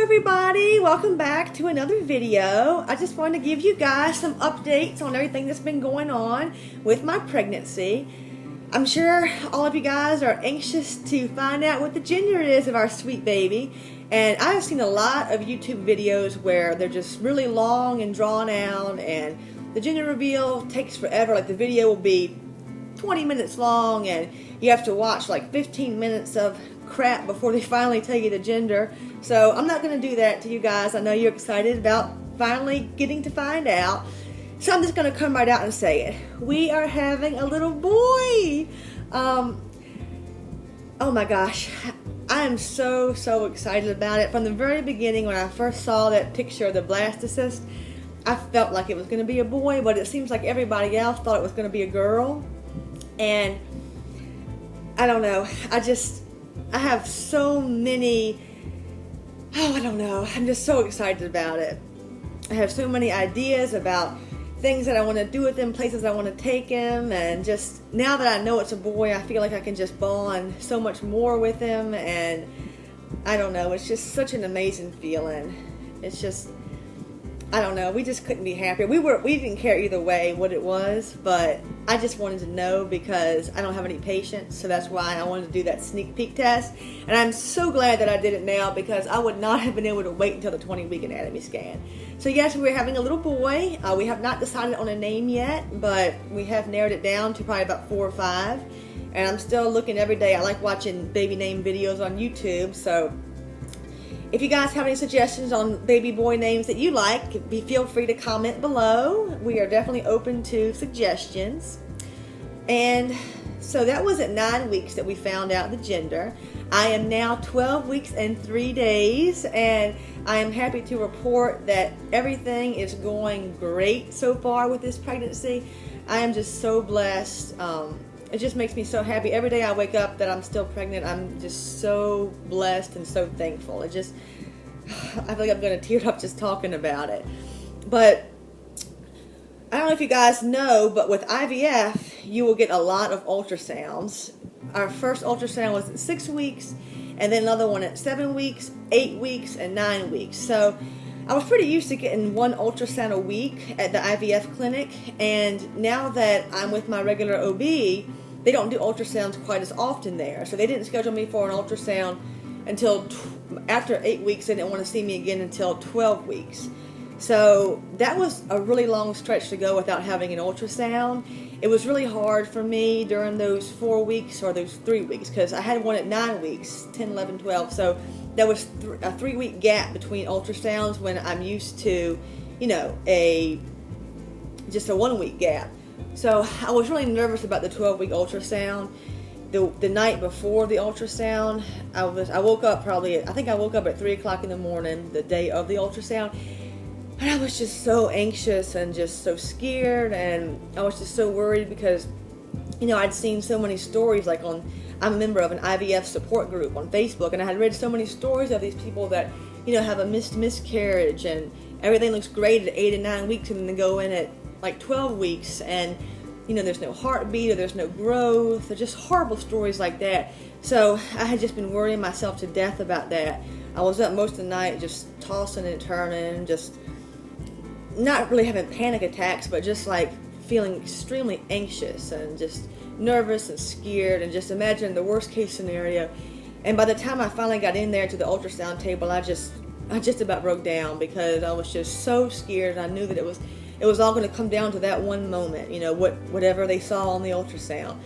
Everybody, welcome back to another video. I just wanted to give you guys some updates on everything that's been going on with my pregnancy. I'm sure all of you guys are anxious to find out what the gender is of our sweet baby, and I've seen a lot of YouTube videos where they're just really long and drawn out, and the gender reveal takes forever. Like the video will be 20 minutes long and you have to watch like 15 minutes of crap before they finally tell you the gender. So I'm not going to do that to you guys. I know you're excited about finally getting to find out. So I'm just going to come right out and say it. We are having a little boy. Oh my gosh. I am so excited about it. From the very beginning, when I first saw that picture of the blastocyst, I felt like it was going to be a boy, but it seems like everybody else thought it was going to be a girl. And I don't know. I have so many, I don't know. I'm just so excited about it. I have so many ideas about things that I want to do with him, places I want to take him, and just now that I know it's a boy, I feel like I can just bond so much more with him, and I don't know. It's just such an amazing feeling. It's just, I don't know. We just couldn't be happier. We didn't care either way what it was, but I just wanted to know because I don't have any patience, so that's why I wanted to do that sneak peek test. And I'm so glad that I did it now because I would not have been able to wait until the 20-week anatomy scan. So yes, we're having a little boy. We have not decided on a name yet, but we have narrowed it down to probably about 4 or 5. And I'm still looking every day. I like watching baby name videos on YouTube, so if you guys have any suggestions on baby boy names that you like, feel free to comment below. We are definitely open to suggestions. And so that was at 9 weeks that we found out the gender. I am now 12 weeks and 3 days, and I am happy to report that everything is going great so far with this pregnancy. I am just so blessed. It just makes me so happy. Every day I wake up that I'm still pregnant, I'm just so blessed and so thankful. I feel like I'm going to tear up just talking about it. But I don't know if you guys know, but with IVF, you will get a lot of ultrasounds. Our first ultrasound was at 6 weeks, and then another one at 7 weeks, 8 weeks, and 9 weeks. So I was pretty used to getting one ultrasound a week at the IVF clinic, and now that I'm with my regular OB, they don't do ultrasounds quite as often there. So they didn't schedule me for an ultrasound until after 8 weeks. They didn't want to see me again until 12 weeks. So that was a really long stretch to go without having an ultrasound. It was really hard for me during those 4 weeks or those 3 weeks because I had one at 9 weeks, 10, 11, 12. So there was a 3-week gap between ultrasounds when I'm used to, just a 1 week gap. So I was really nervous about the 12-week ultrasound. The night before the ultrasound, I woke up at 3 o'clock in the morning, the day of the ultrasound, and I was just so anxious and just so scared, and I was just so worried because, I'd seen so many stories, I'm a member of an IVF support group on Facebook, and I had read so many stories of these people that, have a miscarriage, and everything looks great at 8 and 9 weeks, and then they go in at like 12 weeks, and, there's no heartbeat, or there's no growth, or just horrible stories like that. So I had just been worrying myself to death about that. I was up most of the night just tossing and turning, just not really having panic attacks, but just like feeling extremely anxious and just nervous and scared, and just imagining the worst case scenario. And by the time I finally got in there to the ultrasound table, I just about broke down because I was just so scared. I knew that it was all going to come down to that one moment, whatever they saw on the ultrasound.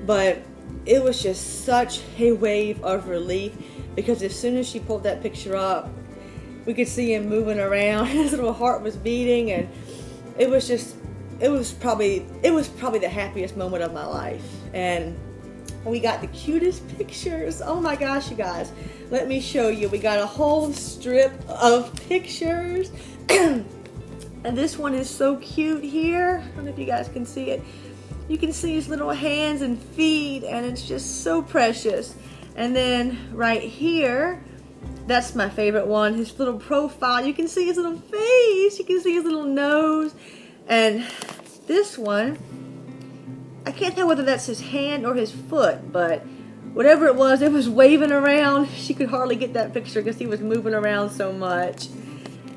But it was just such a wave of relief because as soon as she pulled that picture up, we could see him moving around. His little heart was beating, and it was probably the happiest moment of my life. And we got the cutest pictures. Oh my gosh, you guys. Let me show you. We got a whole strip of pictures. And this one is so cute here. I don't know if you guys can see it. You can see his little hands and feet, and it's just so precious. And then right here, that's my favorite one, his little profile. You can see his little face. You can see his little nose. And this one, I can't tell whether that's his hand or his foot, but whatever it was waving around. She could hardly get that picture because he was moving around so much.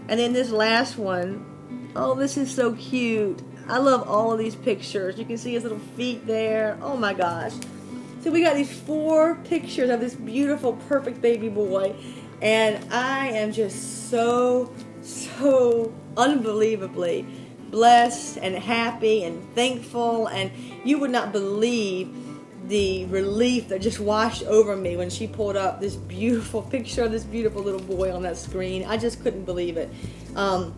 And then this last one, oh, this is so cute. I love all of these pictures. You can see his little feet there. Oh my gosh. So we got these 4 pictures of this beautiful, perfect baby boy. And I am just so unbelievably blessed and happy and thankful. And you would not believe the relief that just washed over me when she pulled up this beautiful picture of this beautiful little boy on that screen. I just couldn't believe it. And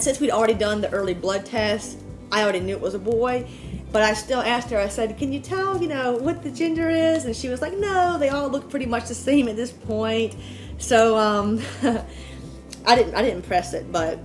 since we'd already done the early blood test, I already knew it was a boy. But I still asked her, I said, can you tell, what the gender is? And she was like, no, they all look pretty much the same at this point. So I didn't press it, but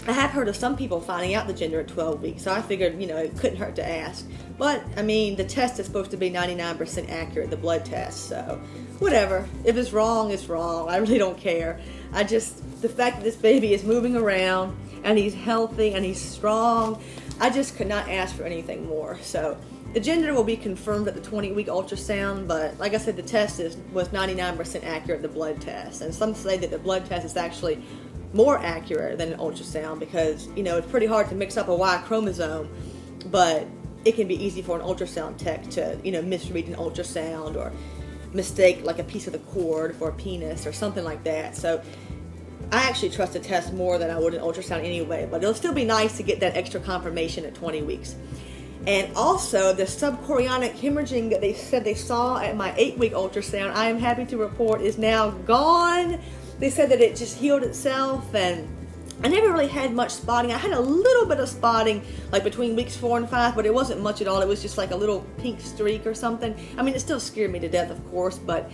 I have heard of some people finding out the gender at 12 weeks. So I figured, it couldn't hurt to ask. But, the test is supposed to be 99% accurate, the blood test. So whatever. If it's wrong, it's wrong. I really don't care. The fact that this baby is moving around and he's healthy and he's strong, I just could not ask for anything more. So the gender will be confirmed at the 20-week ultrasound, but like I said, the test was 99% accurate, the blood test. And some say that the blood test is actually more accurate than an ultrasound because, it's pretty hard to mix up a Y chromosome, but it can be easy for an ultrasound tech to, misread an ultrasound or mistake like a piece of the cord for a penis or something like that. So I actually trust the test more than I would an ultrasound anyway, but it'll still be nice to get that extra confirmation at 20 weeks. And also, the subchorionic hemorrhaging that they said they saw at my 8-week ultrasound, I am happy to report is now gone. They said that it just healed itself, and I never really had much spotting. I had a little bit of spotting like between weeks 4 and 5, but it wasn't much at all. It was just like a little pink streak or something. It still scared me to death, of course, but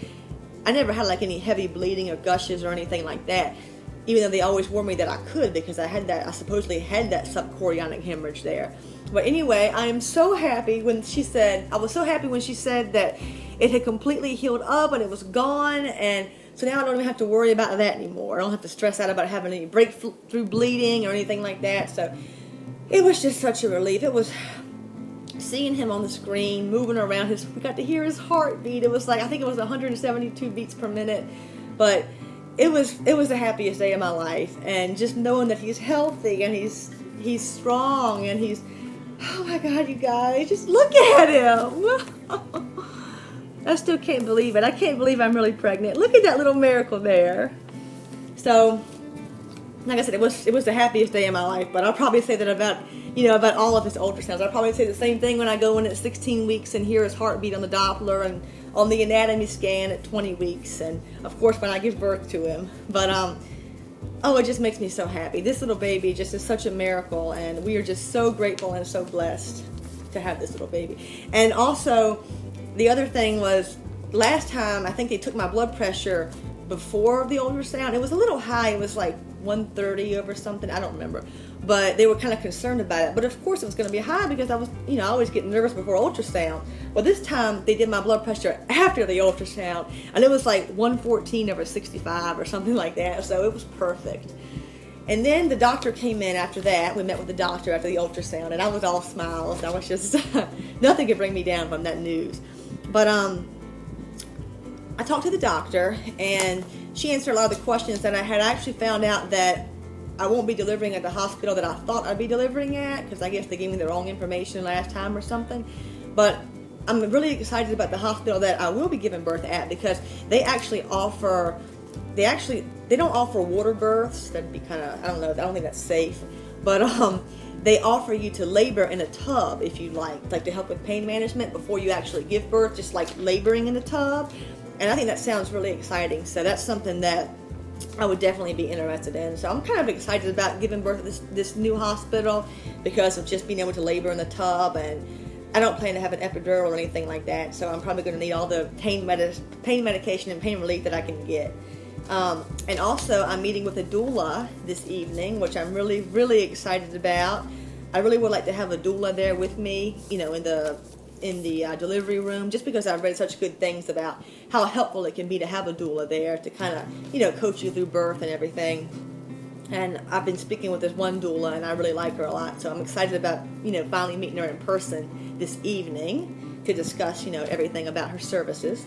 I never had like any heavy bleeding or gushes or anything like that. Even though they always warned me that I could because I supposedly had that subchorionic hemorrhage there. But anyway, I was so happy when she said that it had completely healed up and it was gone, and so now I don't even have to worry about that anymore. I don't have to stress out about having any breakthrough bleeding or anything like that. So it was just such a relief. It was seeing him on the screen, moving around. We got to hear his heartbeat. It was like, I think it was 172 beats per minute, but it was the happiest day of my life. And just knowing that he's healthy and he's strong and oh my God, you guys, just look at him. I still can't believe it. I can't believe I'm really pregnant. Look at that little miracle there. So, like I said, it was the happiest day of my life. But I'll probably say that about all of his ultrasounds. I'll probably say the same thing when I go in at 16 weeks and hear his heartbeat on the Doppler and on the anatomy scan at 20 weeks, and of course when I give birth to him. But it just makes me so happy. This little baby just is such a miracle, and we are just so grateful and so blessed to have this little baby. And also, the other thing was, last time I think they took my blood pressure before the ultrasound. It was a little high. It was like 130 over something. I don't remember. But they were kind of concerned about it. But of course it was going to be high because I always get nervous before ultrasound. Well, this time they did my blood pressure after the ultrasound, and it was like 114 over 65 or something like that. So it was perfect. And then the doctor came in after that. We met with the doctor after the ultrasound, and I was all smiles. I was just, nothing could bring me down from that news. But I talked to the doctor, and she answered a lot of the questions that I had. I actually found out that I won't be delivering at the hospital that I thought I'd be delivering at, because I guess they gave me the wrong information last time or something. But I'm really excited about the hospital that I will be giving birth at, because they actually offer, they don't offer water births. That'd be kind of, I don't know, I don't think that's safe. But they offer you to labor in a tub if you like to help with pain management before you actually give birth, just like laboring in a tub. And I think that sounds really exciting. So that's something that I would definitely be interested in. So I'm kind of excited about giving birth at this new hospital because of just being able to labor in the tub, and I don't plan to have an epidural or anything like that. So I'm probably going to need all the pain medication and pain relief that I can get. And also I'm meeting with a doula this evening, which I'm really, really excited about. I really would like to have a doula there with me, in the delivery room, just because I've read such good things about how helpful it can be to have a doula there to kind of, coach you through birth and everything. And I've been speaking with this one doula, and I really like her a lot. So I'm excited about, finally meeting her in person this evening. to discuss, everything about her services.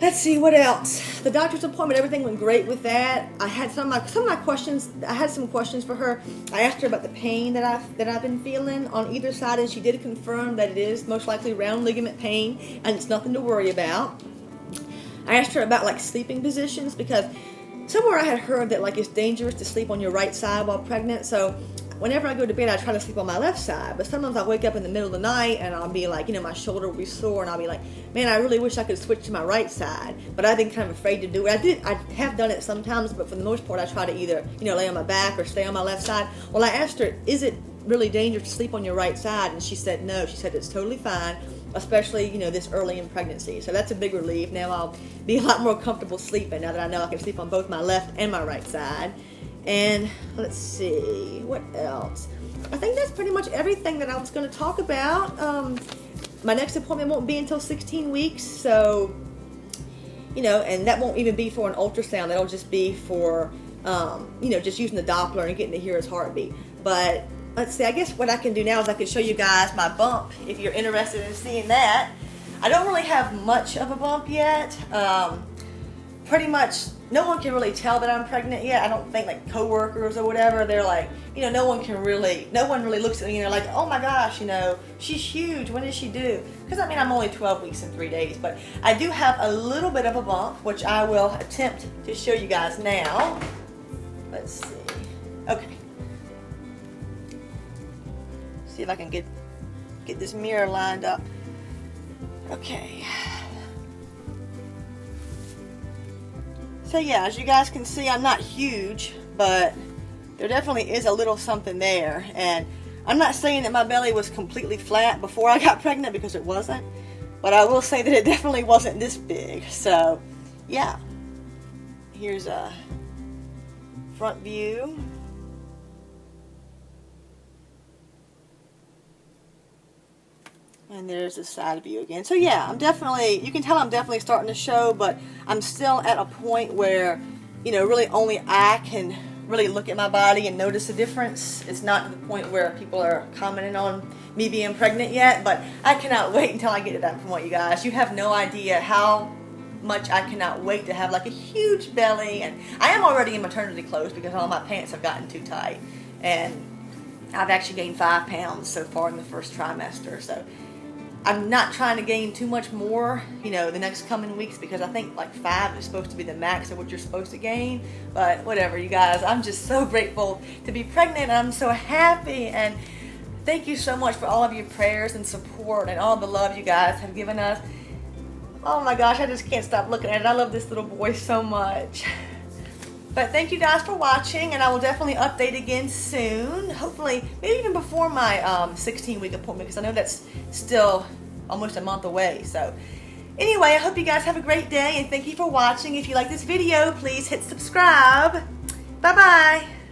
Let's see what else. The doctor's appointment, everything went great with that. I had some of my questions. I had some questions for her. I asked her about the pain that I've been feeling on either side, and she did confirm that it is most likely round ligament pain, and it's nothing to worry about. I asked her about like sleeping positions, because somewhere I had heard that like it's dangerous to sleep on your right side while pregnant. So whenever I go to bed, I try to sleep on my left side, but sometimes I wake up in the middle of the night and I'll be like, my shoulder will be sore, and I'll be like, man, I really wish I could switch to my right side, but I've been kind of afraid to do it. I have done it sometimes, but for the most part, I try to either, lay on my back or stay on my left side. Well, I asked her, is it really dangerous to sleep on your right side? And she said no. She said it's totally fine, especially, this early in pregnancy. So that's a big relief. Now I'll be a lot more comfortable sleeping now that I know I can sleep on both my left and my right side. And let's see, what else? I think that's pretty much everything that I was going to talk about. My next appointment won't be until 16 weeks, so, and that won't even be for an ultrasound. That'll just be for, just using the Doppler and getting to hear his heartbeat. But let's see, I guess what I can do now is I can show you guys my bump if you're interested in seeing that. I don't really have much of a bump yet. Pretty much no one can really tell that I'm pregnant yet. I don't think, like coworkers or whatever, they're like, no one really looks at me and they're like, oh my gosh, she's huge, when did she do? Because I'm only 12 weeks and 3 days, but I do have a little bit of a bump, which I will attempt to show you guys now. Let's see. Okay. See if I can get this mirror lined up. Okay. So yeah, as you guys can see, I'm not huge, but there definitely is a little something there. And I'm not saying that my belly was completely flat before I got pregnant, because it wasn't, but I will say that it definitely wasn't this big. So yeah, here's a front view. And there's the side view again. So yeah, you can tell I'm definitely starting to show, but I'm still at a point where, really only I can really look at my body and notice a difference. It's not to the point where people are commenting on me being pregnant yet, but I cannot wait until I get to that point, you guys. You have no idea how much I cannot wait to have like a huge belly. And I am already in maternity clothes because all my pants have gotten too tight. And I've actually gained 5 pounds so far in the first trimester. So I'm not trying to gain too much more, the next coming weeks, because I think like 5 is supposed to be the max of what you're supposed to gain. But whatever, you guys, I'm just so grateful to be pregnant. I'm so happy, and thank you so much for all of your prayers and support and all the love you guys have given us. Oh my gosh, I just can't stop looking at it. I love this little boy so much. But thank you guys for watching, and I will definitely update again soon. Hopefully, maybe even before my 16-week appointment, because I know that's still almost a month away. So anyway, I hope you guys have a great day, and thank you for watching. If you like this video, please hit subscribe. Bye-bye.